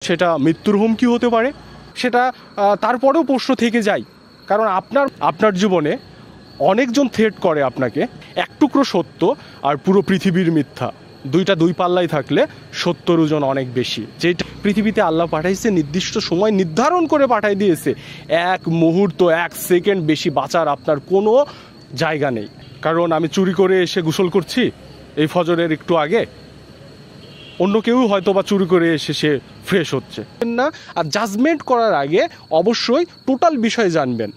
সেটা মৃত্যুর হুমকি হতে পারে, সেটা তারপরেও প্রশ্ন থেকে যায়। কারণ আপনার জীবনে অনেকজন থ্রেট করে আপনাকে। এক টুকরো সত্য আর পুরো পৃথিবীর মিথ্যা, দুই পাল্লাই থাকলে সত্যর ওজন অনেক বেশি। যেটা পৃথিবীতে আল্লাহ পাঠাইছে, নির্দিষ্ট সময় নির্ধারণ করে পাঠাই দিয়েছে, এক মুহূর্ত এক সেকেন্ড বেশি বাঁচার আপনার কোনো জায়গা নেই। কারণ আমি চুরি করে এসে গোসল করছি এই ফজরের একটু আগে, অন্য কেউ হয়তো বা চুরি করে এসে সে ফ্রেশ হচ্ছে না। আর জাজমেন্ট করার আগে অবশ্যই টোটাল বিষয় জানবেন।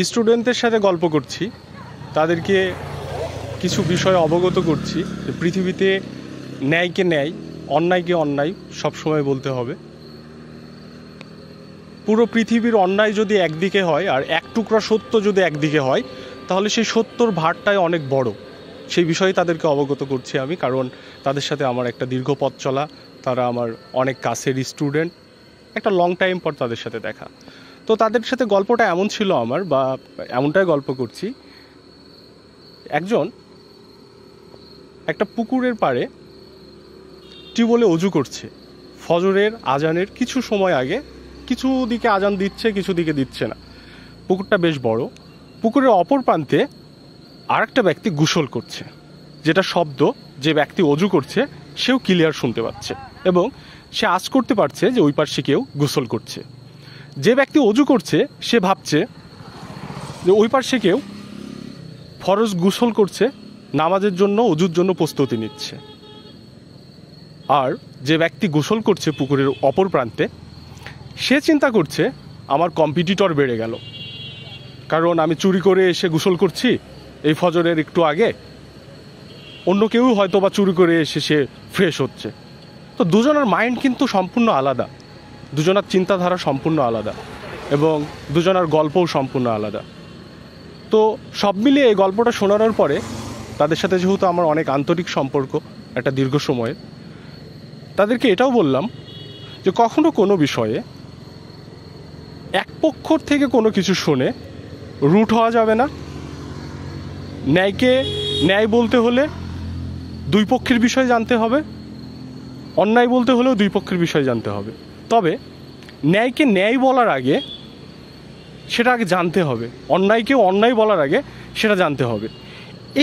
স্টুডেন্টদের সাথে গল্প করছি, তাদেরকে কিছু বিষয় অবগত করছি যে পৃথিবীতে ন্যায়কে ন্যায়, অন্যায়কে অন্যায় সবসময় বলতে হবে। পুরো পৃথিবীর অন্যায় যদি একদিকে হয় আর এক টুকরা সত্য যদি একদিকে হয়, তাহলে সেই সত্যর ভারটাই অনেক বড়। সেই বিষয়ে তাদেরকে অবগত করছি আমি, কারণ তাদের সাথে আমার একটা দীর্ঘ পথ চলা, তারা আমার অনেক কাছের স্টুডেন্ট, একটা লং টাইম পর তাদের সাথে দেখা। তো তাদের সাথে গল্পটা এমন ছিল আমার, বা এমনটাই গল্প করছি। একজন একটা পুকুরের পাড়ে টিউবওয়েলে অজু করছে ফজরের আজানের কিছু সময় আগে। কিছু দিকে আজান দিচ্ছে, কিছু দিকে দিচ্ছে না। পুকুরটা বেশ বড়। পুকুরের অপর প্রান্তে আরেকটা ব্যক্তি গোসল করছে, যেটা শব্দ যে ব্যক্তি অজু করছে সেও ক্লিয়ার শুনতে পাচ্ছে, এবং সে আঁচ করতে পারছে যে ওই পাশে কেউ গোসল করছে। যে ব্যক্তি অজু করছে সে ভাবছে যে ওই পাশে কেউ ফরজ গোসল করছে, নামাজের জন্য, অজুর জন্য প্রস্তুতি নিচ্ছে। আর যে ব্যক্তি গোসল করছে পুকুরের অপর প্রান্তে, সে চিন্তা করছে আমার কম্পিটিটর বেড়ে গেল, কারণ আমি চুরি করে এসে গোসল করছি এই ফজরের একটু আগে, অন্য কেউ হয়তো বা চুরি করে এসে সে ফ্রেশ হচ্ছে। তো দুজনের মাইন্ড কিন্তু সম্পূর্ণ আলাদা, দুজনের চিন্তাধারা সম্পূর্ণ আলাদা, এবং দুজনের গল্পও সম্পূর্ণ আলাদা। তো সব মিলিয়ে এই গল্পটা শোনানোর পরে তাদের সাথে যেহেতু আমার অনেক আন্তরিক সম্পর্ক একটা দীর্ঘ সময়ের, তাদেরকে এটাও বললাম যে কখনো কোনো বিষয়ে এক পক্ষ থেকে কোনো কিছু শুনে রুট হওয়া যাবে না। ন্যায়কে ন্যায় বলতে হলে দুই পক্ষের বিষয় জানতে হবে, অন্যায় বলতে হলেও দুই পক্ষের বিষয় জানতে হবে। তবে ন্যায়কে ন্যায় বলার আগে সেটা আগে জানতে হবে, অন্যায়কেও অন্যায় বলার আগে সেটা জানতে হবে।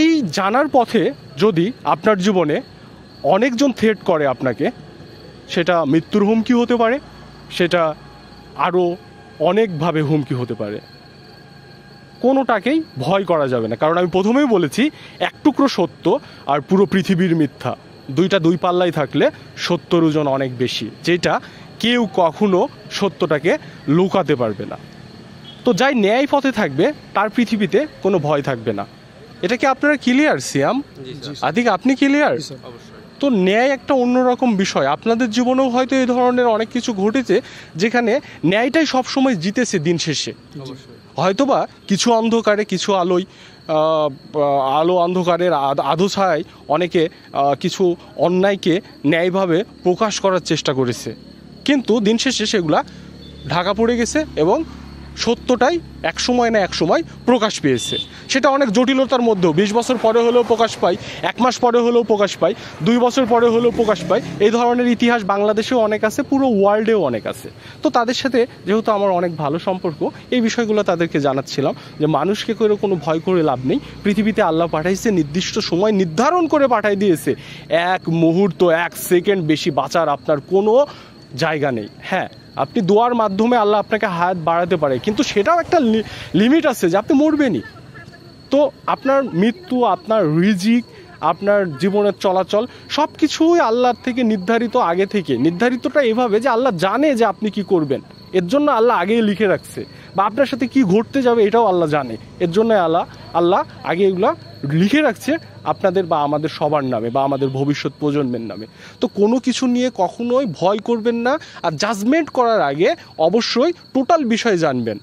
এই জানার পথে যদি আপনার জীবনে অনেকজন থ্রেট করে আপনাকে, সেটা মৃত্যুর হুমকি হতে পারে, সেটা আরও অনেকভাবে হুমকি হতে পারে, কোনোটাকেই ভয় করা যাবে না। কারণ আমি প্রথমেই বলেছি, এক টুকরো সত্য আর পুরো পৃথিবীর মিথ্যা, দুই পাল্লাই থাকলে সত্যর ওজন অনেক বেশি। যেটা কেউ কখনো সত্যটাকে লুকাতে পারবে না। তো যাই ন্যায় পথে থাকবে তার পৃথিবীতে কোনো ভয় থাকবে না। এটা কি আপনারা ক্লিয়ার? সিয়াম, আদিক, আপনি ক্লিয়ার? তো ন্যায় একটা অন্যরকম বিষয়। আপনাদের জীবনেও হয়তো এই ধরনের অনেক কিছু ঘটেছে যেখানে ন্যায়টাই সবসময় জিতেছে দিন শেষে। হয়তোবা কিছু অন্ধকারে, কিছু আলোয়, আলো অন্ধকারের আধো ছায়ায় অনেকে কিছু অন্যায়কে ন্যায়ভাবে প্রকাশ করার চেষ্টা করেছে, কিন্তু দিন শেষে সেগুলা ঢাকা পড়ে গেছে এবং সত্যটাই এক সময় না এক সময় প্রকাশ পেয়েছে। সেটা অনেক জটিলতার মধ্যেও 20 বছর পরে হলেও প্রকাশ পায়, 1 মাস পরে হলেও প্রকাশ পায়, 2 বছর পরে হলেও প্রকাশ পায়। এই ধরনের ইতিহাস বাংলাদেশেও অনেক আছে, পুরো ওয়ার্ল্ডেও অনেক আছে। তো তাদের সাথে যেহেতু আমার অনেক ভালো সম্পর্ক, এই বিষয়গুলো তাদেরকে জানাচ্ছিলাম যে মানুষকে করে কোনো ভয় করে লাভ নেই। পৃথিবীতে আল্লাহ পাঠাইছে, নির্দিষ্ট সময় নির্ধারণ করে পাঠাই দিয়েছে, এক মুহূর্ত এক সেকেন্ড বেশি বাঁচার আপনার কোনো জায়গা নেই। হ্যাঁ, আপনি দোয়ার মাধ্যমে আল্লাহ আপনাকে হায়াত বাড়াতে পারে, কিন্তু সেটাও একটা লিমিট আছে যে আপনি মরবেনই। তো আপনার মৃত্যু, আপনার রিজিক, আপনার জীবনের চলাচল সব কিছুই আল্লাহর থেকে নির্ধারিত, আগে থেকে নির্ধারিতটা এভাবে যে আল্লাহ জানে যে আপনি কি করবেন, এর জন্য আল্লাহ আগেই লিখে রাখছে, বা আপনার সাথে কি ঘটতে যাবে এটাও আল্লাহ জানে, এর জন্য আল্লাহ আগে এগুলো লিখে রাখছে আপনাদের বা আমাদের সবার নামে, বা আমাদের ভবিষ্যৎ প্রজন্মের নামে। তো কোনো কিছু নিয়ে কখনোই ভয় করবেন না। আর জাজমেন্ট করার আগে অবশ্যই টোটাল বিষয় জানবেন।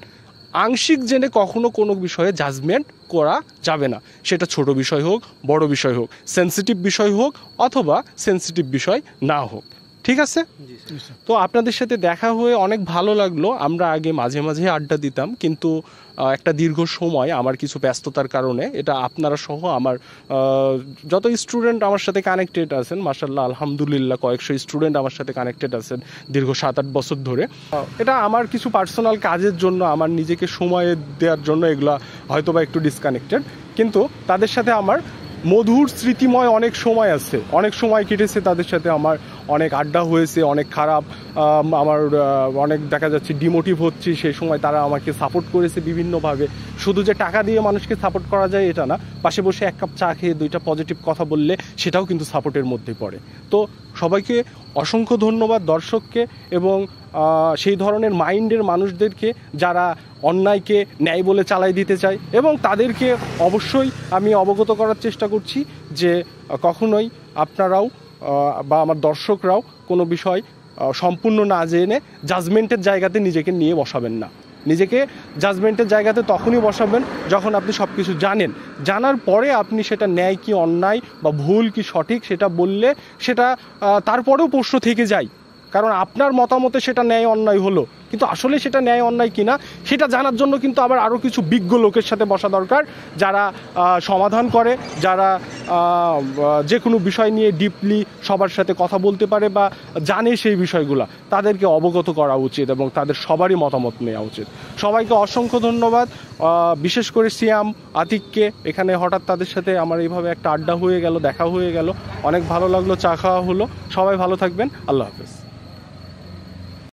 আংশিক জেনে কখনো কোনো বিষয়ে জাজমেন্ট করা যাবে না, সেটা ছোট বিষয় হোক, বড় বিষয় হোক, সেন্সিটিভ বিষয় হোক অথবা সেন্সিটিভ বিষয় না হোক। ঠিক ঠিক আছে? তো আপনাদের সাথে দেখা হয়ে অনেক ভালো লাগলো। আমরা আগে মাঝে মাঝে আড্ডা দিতাম, কিন্তু একটা দীর্ঘ সময় আমার কিছু ব্যস্ততার কারণে, এটা আপনারা সহ আমার যত স্টুডেন্ট আমার সাথে কানেক্টেড আছেন, মাশাআল্লাহ আলহামদুলিল্লাহ কয়েকশো স্টুডেন্ট আমার সাথে কানেক্টেড আছেন দীর্ঘ 7-8 বছর ধরে। এটা আমার কিছু পার্সোনাল কাজের জন্য, আমার নিজেকে সময় দেওয়ার জন্য এগুলো হয়তো বা একটু ডিসকানেক্টেড, কিন্তু তাদের সাথে আমার মধুর স্মৃতিময় অনেক সময় আছে, অনেক সময় কেটেছে তাদের সাথে, আমার অনেক আড্ডা হয়েছে, অনেক খারাপ, আমার অনেক দেখা যাচ্ছে ডিমোটিভ হচ্ছি, সেই সময় তারা আমাকে সাপোর্ট করেছে বিভিন্নভাবে। শুধু যে টাকা দিয়ে মানুষকে সাপোর্ট করা যায় এটা না, পাশে বসে এক কাপ চা খেয়ে 2টা পজিটিভ কথা বললে সেটাও কিন্তু সাপোর্টের মধ্যে পড়ে। তো সবাইকে অসংখ্য ধন্যবাদ, দর্শককে এবং সেই ধরনের মাইন্ডের মানুষদেরকে যারা অন্যায়কে ন্যায় বলে চালাই দিতে চায়, এবং তাদেরকে অবশ্যই আমি অবগত করার চেষ্টা করছি যে কখনোই আপনারাও বা আমার দর্শকরাও কোনো বিষয় সম্পূর্ণ না জেনে জাজমেন্টের জায়গাতে নিজেকে নিয়ে বসাবেন না। নিজেকে জাজমেন্টের জায়গাতে তখনই বসাবেন যখন আপনি সব কিছু জানেন, জানার পরে আপনি সেটা ন্যায় কি অন্যায় বা ভুল কি সঠিক সেটা বললে সেটা তারপরেও প্রশ্ন থেকে যায়, কারণ আপনার মতামতে সেটা ন্যায় অন্যায় হলো, কিন্তু আসলে সেটা ন্যায় অন্যায় কিনা সেটা জানার জন্য কিন্তু আবার আরও কিছু বিজ্ঞ লোকের সাথে বসা দরকার, যারা সমাধান করে, যারা যে কোনো বিষয় নিয়ে ডিপলি সবার সাথে কথা বলতে পারে বা জানে সেই বিষয়গুলো, তাদেরকে অবগত করা উচিত এবং তাদের সবারই মতামত নেওয়া উচিত। সবাইকে অসংখ্য ধন্যবাদ, বিশেষ করে সিয়াম, আতিককে, এখানে হঠাৎ তাদের সাথে আমার এইভাবে একটা আড্ডা হয়ে গেল, দেখা হয়ে গেল, অনেক ভালো লাগলো, চা খাওয়া হলো। সবাই ভালো থাকবেন, আল্লাহ হাফেজ।